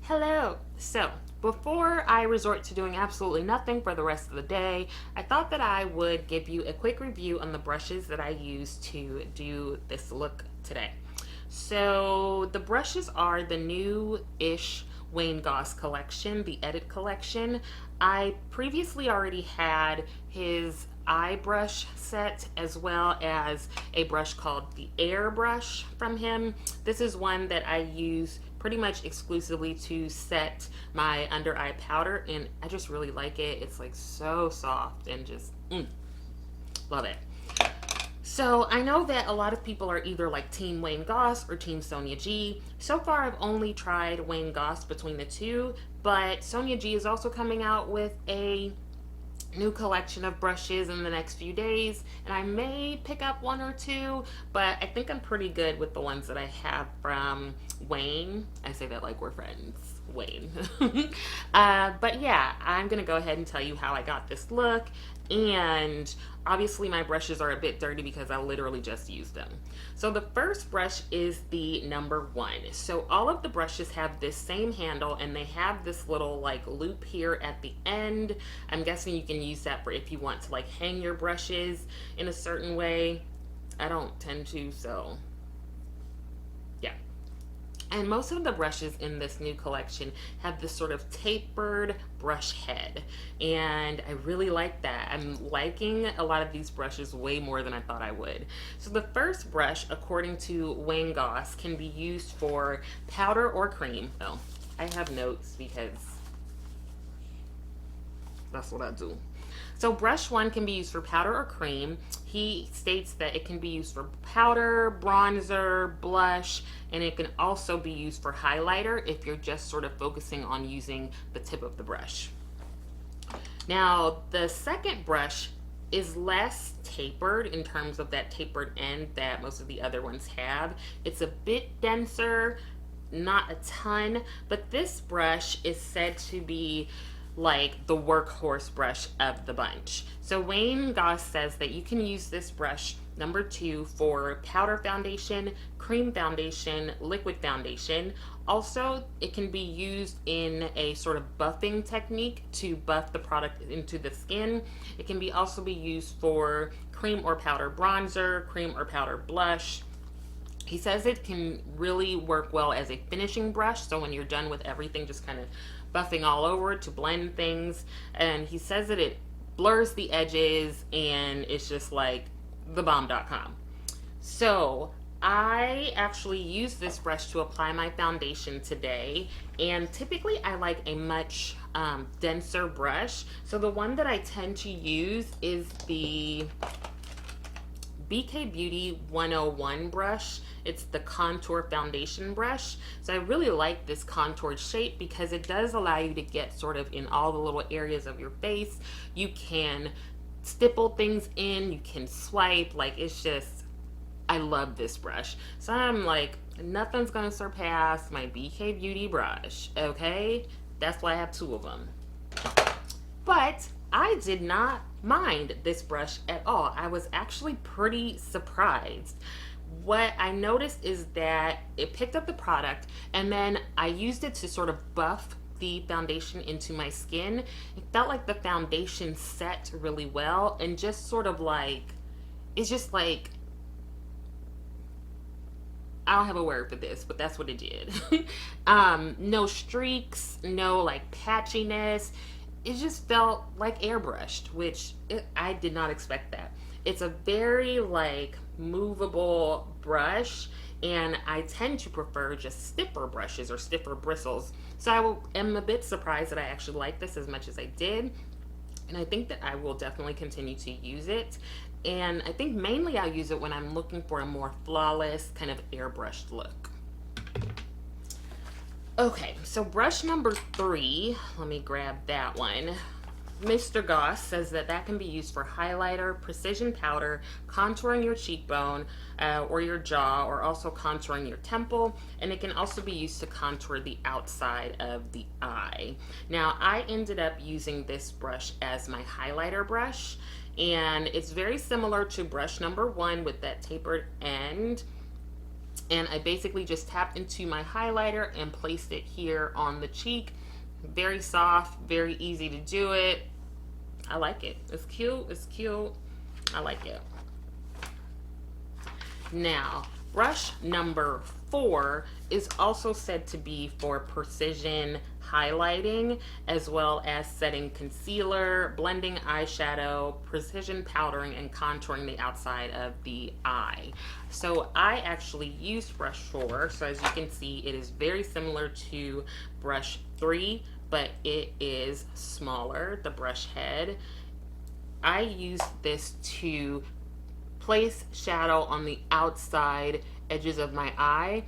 Hello! So, before I resort to doing absolutely nothing for the rest of the day, I thought that I would give you a quick review on the brushes that I use to do this look today. So, the brushes are the new-ish Wayne Goss collection, the Edit collection. I previously already had his eye brush set as well as a brush called the Air brush from him. This is one that I use pretty much exclusively to set my under eye powder, and I just really like it. It's like so soft and just love it. So I know that a lot of people are either like Team Wayne Goss or Team Sonia G. So far I've only tried Wayne Goss between the two, but Sonia G is also coming out with a new collection of brushes in the next few days, and I may pick up one or two, but I think I'm pretty good with the ones that I have from Wayne. I say that like we're friends, Wayne. But yeah, I'm gonna go ahead and tell you how I got this look, and obviously my brushes are a bit dirty because I literally just used them. So the first brush is the number 1. So all of the brushes have this same handle, and they have this little like loop here at the end. I'm guessing you can use that for if you want to like hang your brushes in a certain way. I don't tend to, so yeah. And most of the brushes in this new collection have this sort of tapered brush head, and I really like that. I'm liking a lot of these brushes way more than I thought I would. So the first brush, according to Wayne Goss, can be used for powder or cream. Oh, I have notes because that's what I do. So brush 1 can be used for powder or cream. He states that it can be used for powder, bronzer, blush, and it can also be used for highlighter if you're just sort of focusing on using the tip of the brush. Now, the second brush is less tapered in terms of that tapered end that most of the other ones have. It's a bit denser, not a ton, but this brush is said to be like the workhorse brush of the bunch. So Wayne Goss says that you can use this brush, number 2, for powder foundation, cream foundation, liquid foundation. Also, it can be used in a sort of buffing technique to buff the product into the skin. It can be also be used for cream or powder bronzer, cream or powder blush. He says it can really work well as a finishing brush, so when you're done with everything, just kind of buffing all over to blend things. And he says that it blurs the edges, and it's just like thebomb.com. So I actually use this brush to apply my foundation today, and typically I like a much denser brush. So the one that I tend to use is the BK Beauty 101 brush. It's the contour foundation brush. So I really like this contoured shape because it does allow you to get sort of in all the little areas of your face. You can stipple things in, you can swipe, like it's just, I love this brush. So I'm like, nothing's gonna surpass my BK Beauty brush, okay? That's why I have 2 of them. But I did not mind this brush at all. I was actually pretty surprised. What I noticed is that it picked up the product, and then I used it to sort of buff the foundation into my skin. It felt like the foundation set really well, and just sort of like, it's just like, I don't have a word for this, but that's what it did. No streaks, no like patchiness. It just felt like airbrushed, which I did not expect that. It's a very like movable brush, and I tend to prefer just stiffer brushes or stiffer bristles. So I am a bit surprised that I actually like this as much as I did, and I think that I will definitely continue to use it. And I think mainly I'll use it when I'm looking for a more flawless kind of airbrushed look. Okay, so brush number 3, let me grab that one. Mr. Goss says that that can be used for highlighter, precision powder, contouring your cheekbone or your jaw, or also contouring your temple, and it can also be used to contour the outside of the eye. Now, I ended up using this brush as my highlighter brush, and it's very similar to brush number 1 with that tapered end. And I basically just tapped into my highlighter and placed it here on the cheek. Very soft, very easy to do it. I like it. It's cute. It's cute. I like it. Now, brush number 4 is also said to be for precision highlighting, as well as setting concealer, blending eyeshadow, precision powdering, and contouring the outside of the eye. So I actually used brush 4. So as you can see, it is very similar to brush 3, but it is smaller, the brush head. I used this to place shadow on the outside edges of my eye.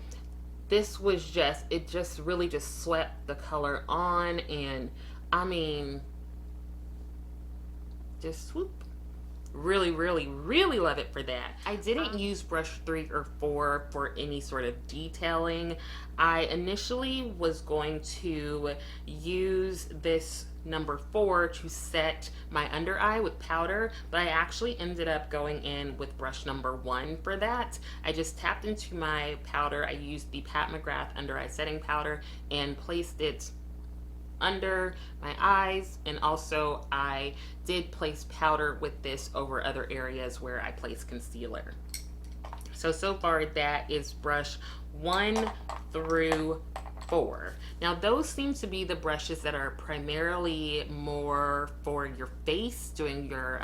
This was just, it just really just swept the color on, and I mean, just swoop. Really, really, really love it for that. I didn't use brush 3 or 4 for any sort of detailing. I initially was going to use this number 4 to set my under eye with powder, but I actually ended up going in with brush number 1 for that. I just tapped into my powder. I used the Pat McGrath under eye setting powder and placed it under my eyes, and also I did place powder with this over other areas where I placed concealer. So far that is brush 1 through 4. Now those seem to be the brushes that are primarily more for your face, doing your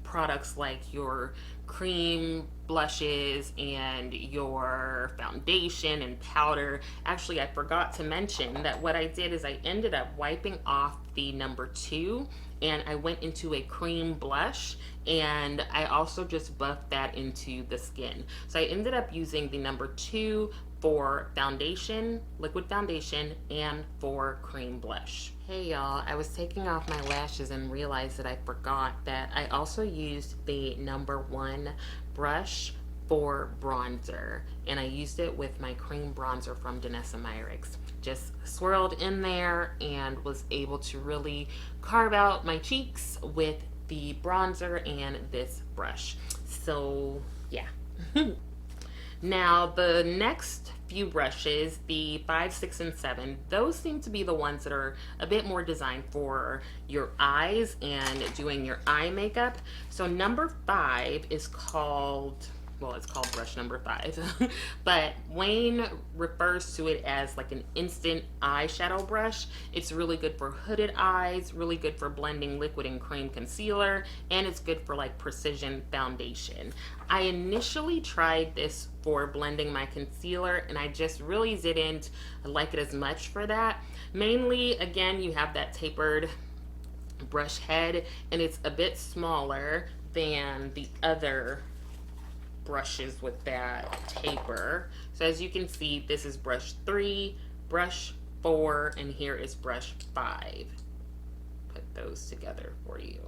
products like your cream blushes and your foundation and powder. Actually, I forgot to mention that what I did is I ended up wiping off the number 2 and I went into a cream blush, and I also just buffed that into the skin. So I ended up using the number 2 for foundation, liquid foundation, and for cream blush. Hey y'all, I was taking off my lashes and realized that I forgot that I also used the number 1 brush for bronzer, and I used it with my cream bronzer from Danessa Myricks. Just swirled in there and was able to really carve out my cheeks with the bronzer and this brush. So yeah. Now the next few brushes, the 5, 6, and 7, those seem to be the ones that are a bit more designed for your eyes and doing your eye makeup. So number 5 is called, well, it's called brush number 5, but Wayne refers to it as like an instant eyeshadow brush. It's really good for hooded eyes, really good for blending liquid and cream concealer, and it's good for like precision foundation. I initially tried this for blending my concealer, and I just really didn't like it as much for that. Mainly, again, you have that tapered brush head, and it's a bit smaller than the other brushes with that taper. So as you can see, this is brush 3, brush 4, and here is brush 5. Put those together for you.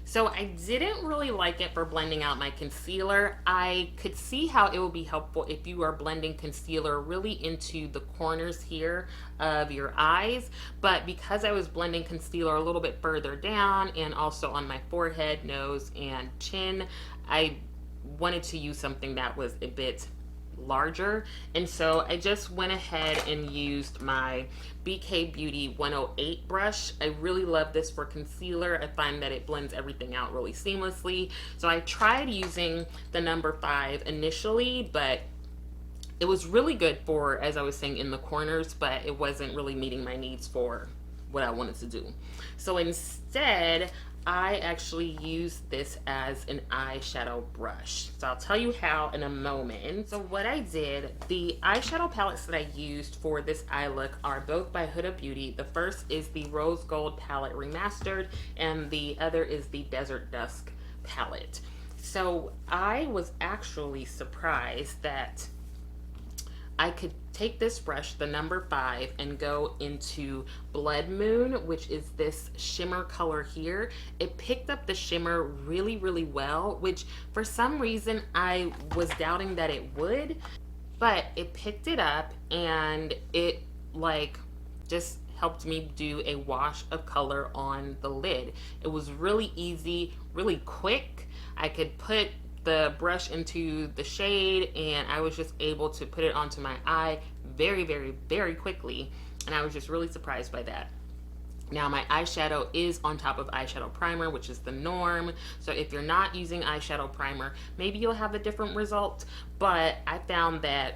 So I didn't really like it for blending out my concealer. I could see how it would be helpful if you are blending concealer really into the corners here of your eyes, but because I was blending concealer a little bit further down and also on my forehead, nose, and chin, I wanted to use something that was a bit larger, and so I just went ahead and used my BK Beauty 108 brush. I really love this for concealer. I find that it blends everything out really seamlessly. So I tried using the number 5 initially, but it was really good for, as I was saying, in the corners, but it wasn't really meeting my needs for what I wanted to do. So instead, I actually use this as an eyeshadow brush. So I'll tell you how in a moment. So what I did, the eyeshadow palettes that I used for this eye look are both by Huda Beauty. The first is the Rose Gold palette remastered, and the other is the Desert Dusk palette. So I was actually surprised that I could take this brush, the number 5, and go into Blood Moon, which is this shimmer color here. It picked up the shimmer really, really well, which for some reason I was doubting that it would, but it picked it up, and it like just helped me do a wash of color on the lid. It was really easy, really quick. I could put the brush into the shade, and I was just able to put it onto my eye very, very, very quickly. And I was just really surprised by that. Now my eyeshadow is on top of eyeshadow primer, which is the norm. So if you're not using eyeshadow primer, maybe you'll have a different result. But I found that,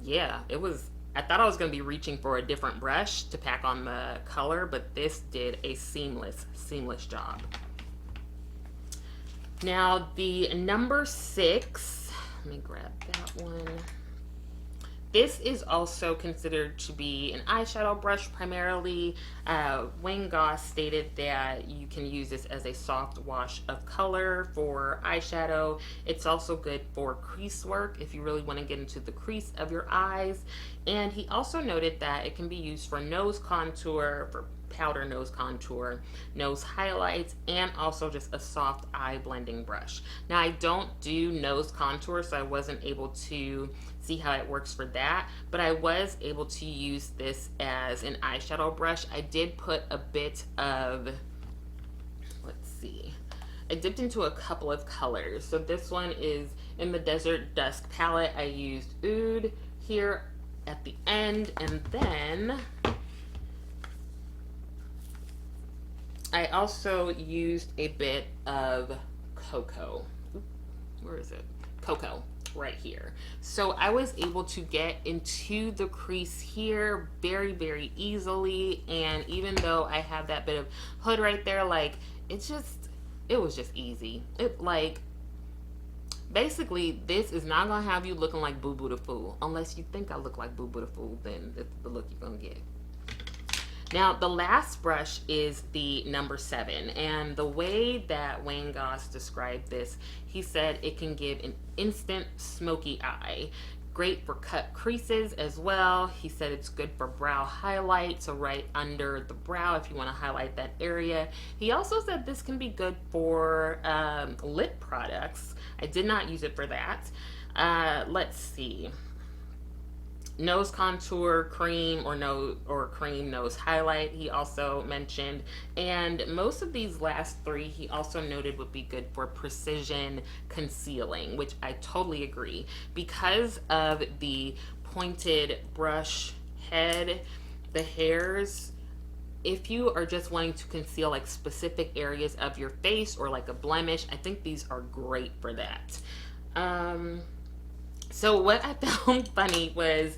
yeah, I thought I was going to be reaching for a different brush to pack on the color, but this did a seamless job. Now the number 6, let me grab that one. This is also considered to be an eyeshadow brush primarily. Wayne Goss stated that you can use this as a soft wash of color for eyeshadow. It's also good for crease work if you really want to get into the crease of your eyes. And he also noted that it can be used for nose contour, for powder nose contour, nose highlights, and also just a soft eye blending brush. Now I don't do nose contour, so I wasn't able to see how it works for that, but I was able to use this as an eyeshadow brush. I did put a bit of, let's see, I dipped into a couple of colors. So this one is in the Desert Dusk palette. I used Oud here at the end, and then I also used a bit of Cocoa. Where is it? Cocoa, right here. So I was able to get into the crease here very, very easily. And even though I have that bit of hood right there, like, it was just easy. Basically, this is not gonna have you looking like Boo Boo the Fool. Unless you think I look like Boo Boo the Fool, then it's the look you're gonna get. Now, the last brush is the number 7, and the way that Wayne Goss described this, he said it can give an instant smoky eye. Great for cut creases as well. He said it's good for brow highlight, so right under the brow if you want to highlight that area. He also said this can be good for lip products. I did not use it for that. Let's see. Nose contour, cream, or cream nose highlight, he also mentioned. And most of these last 3 he also noted would be good for precision concealing, which I totally agree. Because of the pointed brush head, the hairs, if you are just wanting to conceal like specific areas of your face or like a blemish, I think these are great for that. So what I found funny was,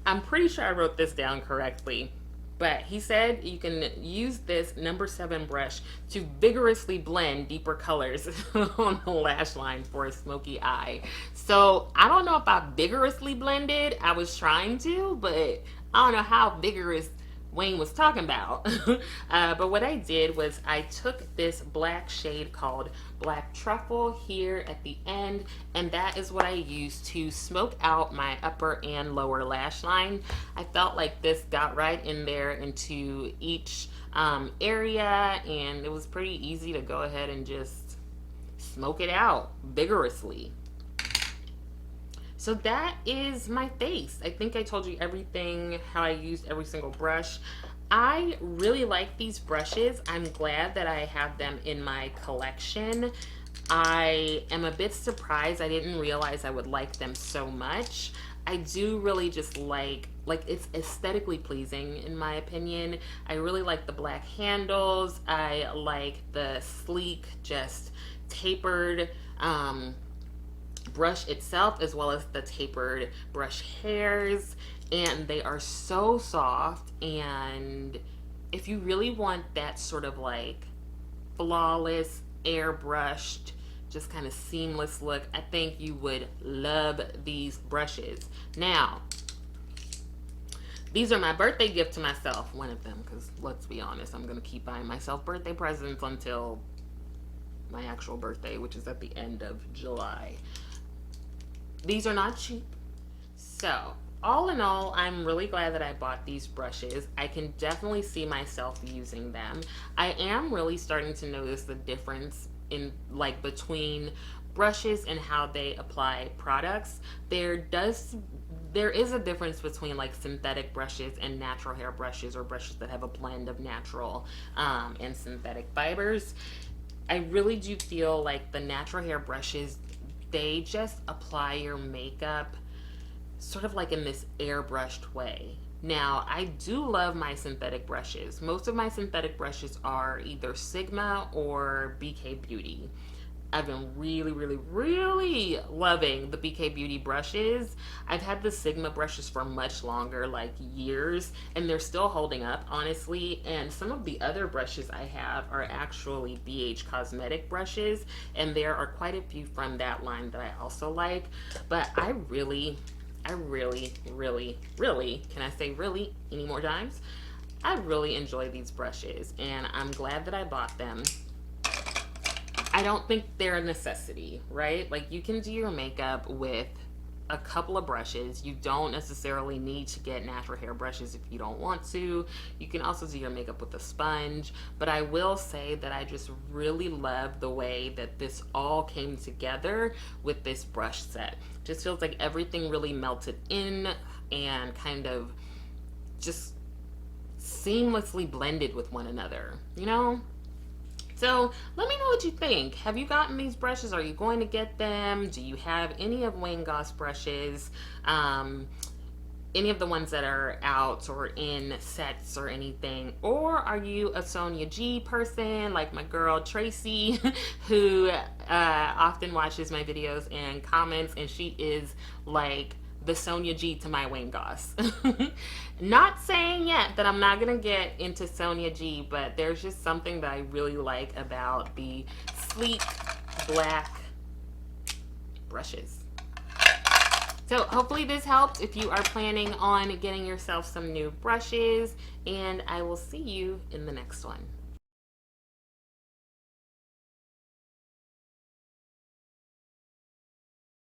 I'm pretty sure I wrote this down correctly, but he said you can use this number 7 brush to vigorously blend deeper colors on the lash line for a smoky eye. So I don't know if I vigorously blended. I was trying to, but I don't know how vigorous Wayne was talking about. But what I did was I took this black shade called Black Truffle here at the end, and that is what I used to smoke out my upper and lower lash line. I felt like this got right in there into each area, and it was pretty easy to go ahead and just smoke it out vigorously. So that is my face. I think I told you everything, how I used every single brush. I really like these brushes. I'm glad that I have them in my collection. I am a bit surprised. I didn't realize I would like them so much. I do really just like it's aesthetically pleasing in my opinion. I really like the black handles. I like the sleek, just tapered, brush itself, as well as the tapered brush hairs, and they are so soft. And if you really want that sort of like flawless, airbrushed, just kind of seamless look, I think you would love these brushes. Now, these are my birthday gift to myself, one of them, because let's be honest, I'm gonna keep buying myself birthday presents until my actual birthday, which is at the end of July. These are not cheap. So, all in all, I'm really glad that I bought these brushes. I can definitely see myself using them. I am really starting to notice the difference in between brushes and how they apply products. There is a difference between like synthetic brushes and natural hair brushes, or brushes that have a blend of natural and synthetic fibers. I really do feel like the natural hair brushes, they just apply your makeup sort of like in this airbrushed way. Now, I do love my synthetic brushes. Most of my synthetic brushes are either Sigma or BK Beauty. I've been really loving the BK Beauty brushes. I've had the Sigma brushes for much longer, like years, and they're still holding up, honestly. And some of the other brushes I have are actually BH Cosmetic brushes, and there are quite a few from that line that I also like. But I really, can I say really any more times? I really enjoy these brushes, and I'm glad that I bought them. I don't think they're a necessity, right? Like, you can do your makeup with a couple of brushes. You don't necessarily need to get natural hair brushes if you don't want to. You can also do your makeup with a sponge. But I will say that I just really love the way that this all came together with this brush set. Just feels like everything really melted in and kind of just seamlessly blended with one another, you know? So let me know what you think. Have you gotten these brushes? Are you going to get them? Do you have any of Wayne Goss brushes? Any of the ones that are out or in sets or anything? Or are you a Sonia G person like my girl Tracy, who often watches my videos and comments, and she is like the Sonia G to my Wayne Goss. Not saying yet that I'm not gonna get into Sonia G, but there's just something that I really like about the sleek black brushes. So hopefully this helped if you are planning on getting yourself some new brushes, and I will see you in the next one.